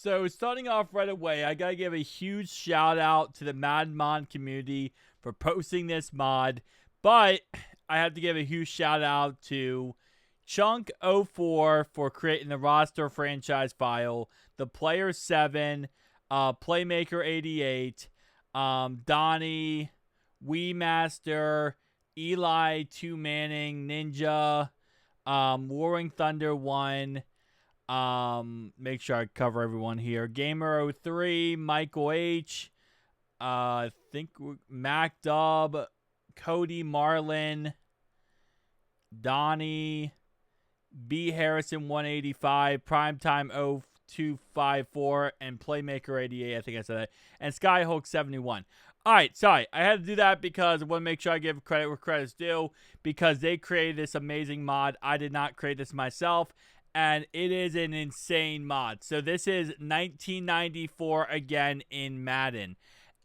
So starting off right away, I gotta give a huge shout out to the Madden mod community for posting this mod, but I have to give a huge shout out to Chunk04 for creating the roster franchise file, the player 7, Playmaker 88, Donnie, Master, Eli 2 Manning, Ninja, Warring Thunder 1. Make sure I cover everyone here. Gamer03, Michael H. I think Mac Dub, Cody Marlin, Donnie, B Harrison 185, Primetime 0254, and Playmaker 88. I think I said that. And Skyhawk 71. All right, sorry. I had to do that because I want to make sure I give credit where credit's due because they created this amazing mod. I did not create this myself. And it is an insane mod. So this is 1994 again in Madden.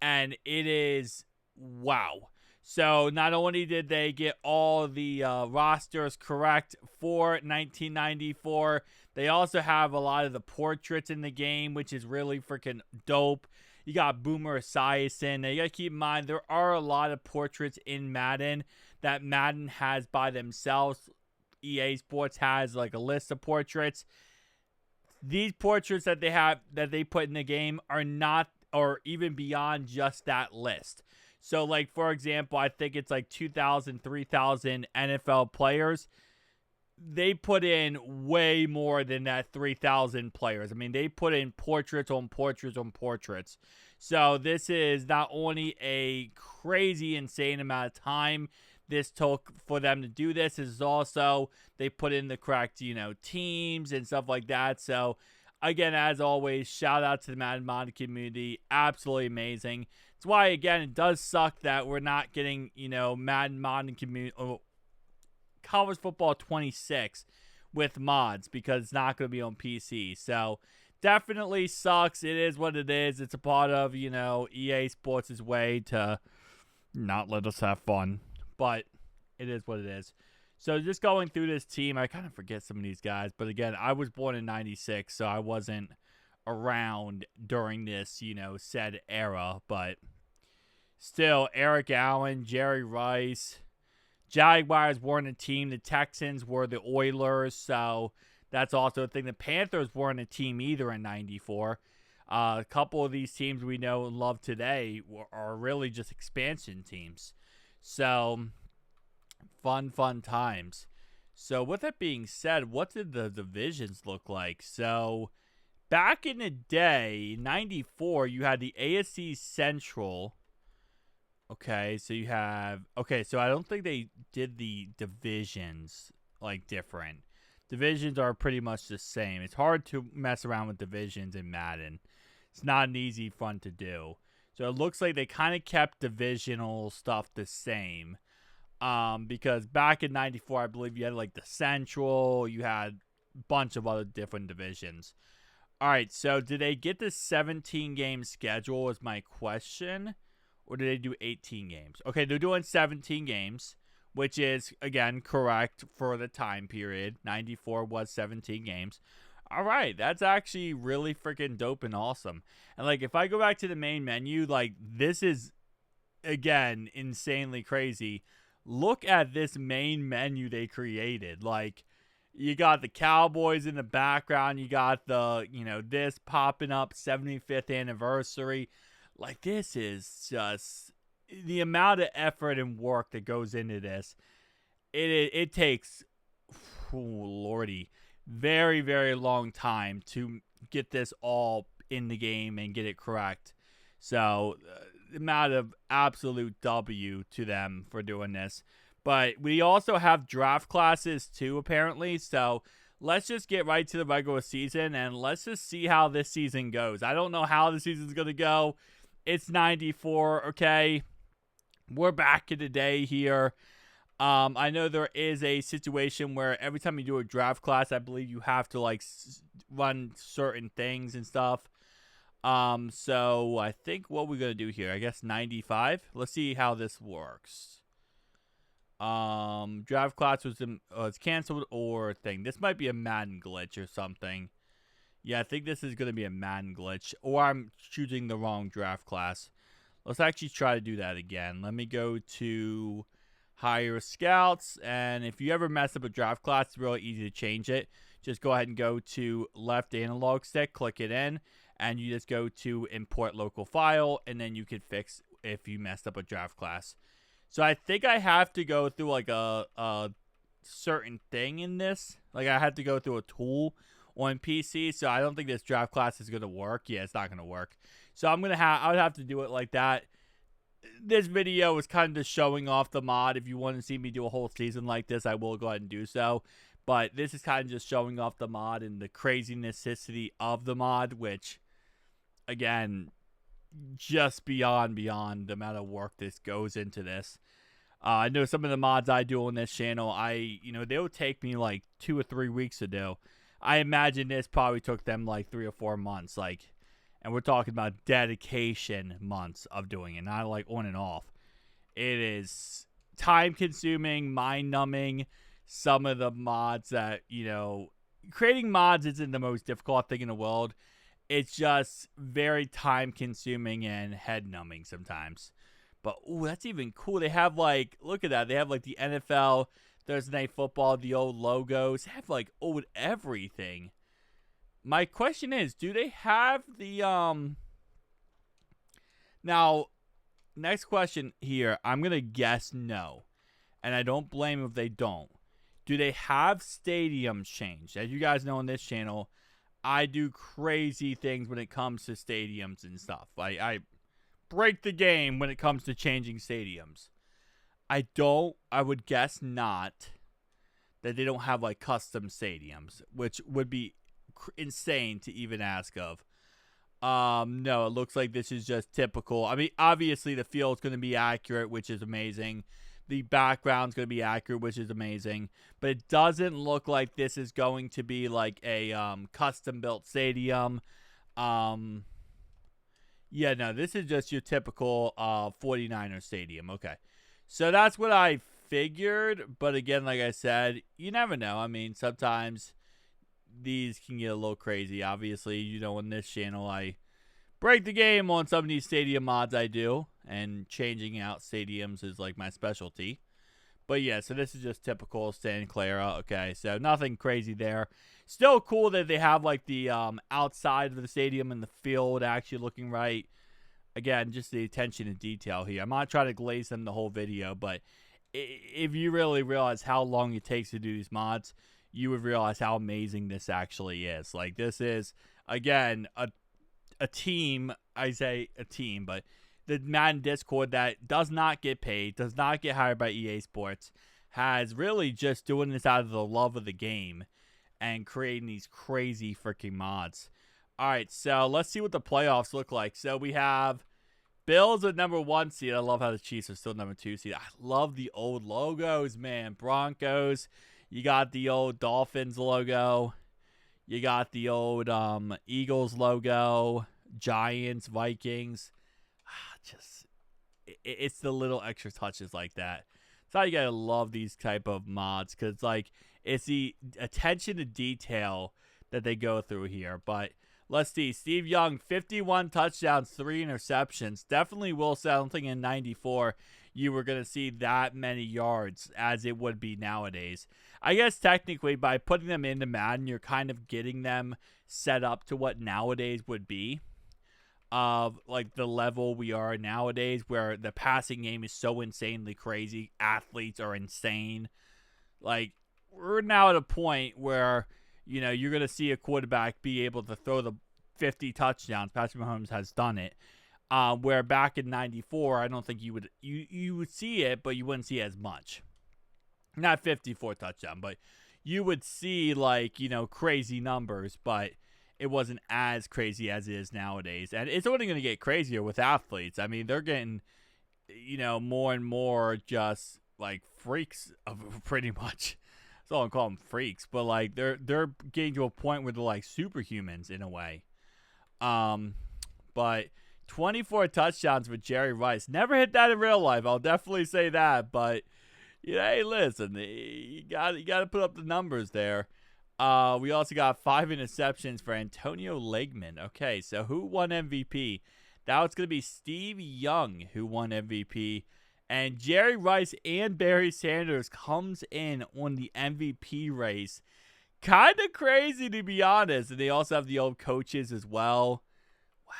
And it is, wow. So not only did they get all the rosters correct for 1994, they also have a lot of the portraits in the game, which is really freaking dope. You got Boomer Esiason. Now you got to keep in mind, there are a lot of portraits in Madden that Madden has by themselves. EA Sports has like a list of portraits. These portraits that they have that they put in the game are not or even beyond just that list. So like for example, I think it's like 2,000, 3,000 NFL players. They put in way more than that 3,000 players. I mean, they put in portraits on portraits on portraits. So this is not only a crazy insane amount of time this took for them to do this, is also they put in the correct, teams and stuff like that. So again, as always, shout out to the Madden mod community. Absolutely amazing. That's why, again, it does suck that we're not getting, Madden mod community, college football 26 with mods because it's not going to be on PC. So definitely sucks. It is what it is. It's a part of, EA Sports' way to not let us have fun. But it is what it is. So just going through this team, I kind of forget some of these guys. But again, I was born in 96, so I wasn't around during this, said era. But still, Eric Allen, Jerry Rice, Jaguars weren't a team. The Texans were the Oilers, so that's also a thing. The Panthers weren't a team either in 94. A couple of these teams we know and love today are really just expansion teams. So, fun times. So, with that being said, what did the divisions look like? So, back in the day, 94, you had the AFC Central. Okay, so you have... Okay, so I don't think they did the divisions, like, different. Divisions are pretty much the same. It's hard to mess around with divisions in Madden. It's not an easy fun to do. So it looks like they kind of kept divisional stuff the same. Because back in 94, I believe you had like the Central. You had a bunch of other different divisions. All right, so did they get the 17-game schedule is my question. Or did they do 18 games? Okay, they're doing 17 games. Which is, again, correct for the time period. 94 was 17 games. All right, that's actually really freaking dope and awesome. And, like, if I go back to the main menu, like, this is, again, insanely crazy. Look at this main menu they created. Like, you got the Cowboys in the background. You got the, this popping up, 75th anniversary. Like, this is just the amount of effort and work that goes into this. It takes, oh, lordy, very, very long time to get this all in the game and get it correct. So, the amount of absolute W to them for doing this. But we also have draft classes too, apparently. So, let's just get right to the regular season and let's just see how this season goes. I don't know how the season's going to go. It's 94, okay? We're back in the day here. I know there is a situation where every time you do a draft class, I believe you have to like run certain things and stuff. So I think what we're gonna do here, I guess 95. Let's see how this works. Draft class was it's canceled or thing. This might be a Madden glitch or something. Yeah, I think this is going to be a Madden glitch, or I'm choosing the wrong draft class. Let's actually try to do that again. Let me go to hire scouts, and if you ever mess up a draft class, it's really easy to change it. Just go ahead and go to left analog stick, click it in, and you just go to import local file, and then you can fix if you messed up a draft class. So I think I have to go through like a certain thing in this. Like I have to go through a tool on PC, so I don't think this draft class is gonna work. Yeah, it's not gonna work. So I would have to do it like that. This video is kind of just showing off the mod. If you want to see me do a whole season like this, I will go ahead and do so. But this is kind of just showing off the mod and the crazy necessity of the mod, which, again, just beyond the amount of work this goes into this. I know some of the mods I do on this channel, they would take me like 2 or 3 weeks to do. I imagine this probably took them like 3 or 4 months, and we're talking about dedication months of doing it, not like on and off. It is time consuming, mind numbing. Some of the mods that, creating mods isn't the most difficult thing in the world. It's just very time consuming and head numbing sometimes. But, ooh, that's even cool. They have look at that. They have the NFL, Thursday Night Football, the old logos. They have old everything. My question is, do they have the, now, next question here, I'm going to guess no. And I don't blame them if they don't. Do they have stadiums changed? As you guys know on this channel, I do crazy things when it comes to stadiums and stuff. I break the game when it comes to changing stadiums. I would guess not that they don't have custom stadiums, which would be insane to even ask of. No, it looks like this is just typical. I mean, obviously the field's going to be accurate, which is amazing. The background's going to be accurate, which is amazing. But it doesn't look like this is going to be a custom-built stadium. Yeah, no, this is just your typical 49er stadium. Okay. So that's what I figured. But again, like I said, you never know. I mean, sometimes these can get a little crazy. Obviously, on this channel, I break the game on some of these stadium mods I do. And changing out stadiums is my specialty. But yeah, so this is just typical Santa Clara. Okay, so nothing crazy there. Still cool that they have the outside of the stadium and the field actually looking right. Again, just the attention to detail here. I'm not trying to glaze them the whole video, but if you really realize how long it takes to do these mods, you would realize how amazing this actually is. This is, again, a team. I say a team, but the Madden Discord that does not get paid, does not get hired by EA Sports, has really just doing this out of the love of the game and creating these crazy freaking mods. All right, so let's see what the playoffs look like. So we have Bills at number 1 seed. I love how the Chiefs are still number 2 seed. I love the old logos, man. Broncos. You got the old Dolphins logo. You got the old Eagles logo. Giants, Vikings. It's the little extra touches like that. That's how you gotta love these type of mods, because it's the attention to detail that they go through here. But let's see. Steve Young, 51 touchdowns, 3 interceptions. Definitely will say, I don't think in 94 you were going to see that many yards as it would be nowadays. I guess technically by putting them into Madden, you're kind of getting them set up to what nowadays would be. Of the level we are nowadays, where the passing game is so insanely crazy. Athletes are insane. We're now at a point where, you're going to see a quarterback be able to throw the 50 touchdowns. Patrick Mahomes has done it. Where back in 94, I don't think you would see it, but you wouldn't see as much. Not 54 touchdown, but you would see crazy numbers, but it wasn't as crazy as it is nowadays. And it's only going to get crazier with athletes. I mean, they're getting, more and more just freaks of pretty much. That's all I'm calling them, freaks. But they're getting to a point where they're superhumans in a way. But 24 touchdowns with Jerry Rice. Never hit that in real life. I'll definitely say that. But hey, listen, you got to put up the numbers there. We also got 5 interceptions for Antonio Legman. Okay, so who won MVP? Now it's going to be Steve Young who won MVP. And Jerry Rice and Barry Sanders comes in on the MVP race. Kind of crazy, to be honest. And they also have the old coaches as well.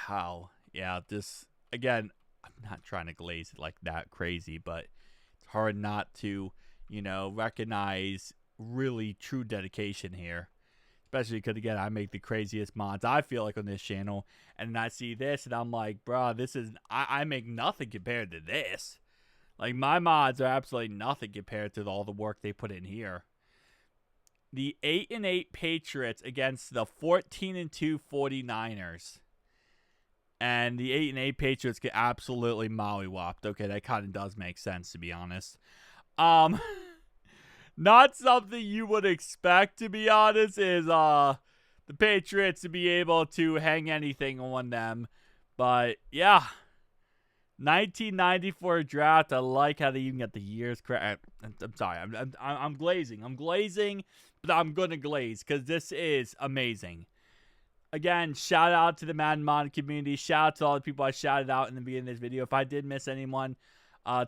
Wow. Yeah, this, again, I'm not trying to glaze it like that crazy, but it's hard not to, recognize really true dedication here. Especially because, again, I make the craziest mods, I feel like, on this channel. And I see this, and I'm like, bro, this is, I make nothing compared to this. Like, my mods are absolutely nothing compared to all the work they put in here. The 8-8 Patriots against the 14-2 49ers. And the 8-8 Patriots get absolutely mollywopped. Okay, that kind of does make sense, to be honest. Not something you would expect, to be honest, is the Patriots to be able to hang anything on them. But yeah, 1994 draft. I like how they even get the years correct. I'm sorry, I'm glazing. I'm glazing, but I'm gonna glaze because this is amazing. Again, shout out to the Madden mod community. Shout out to all the people I shouted out in the beginning of this video. If I did miss anyone,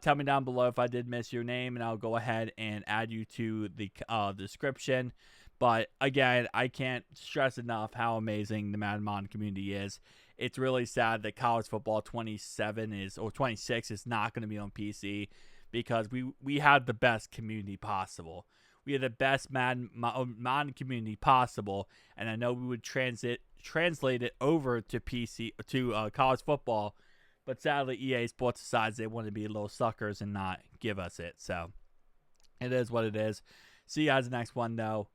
tell me down below if I did miss your name, and I'll go ahead and add you to the description. But again, I can't stress enough how amazing the Madden mod community is. It's really sad that college football 26 is not going to be on PC because we had the best community possible. We had the best Madden community possible, and I know we would translate it over to PC to college football. But sadly, EA Sports decides they want to be little suckers and not give us it. So, it is what it is. See you guys in the next one, though.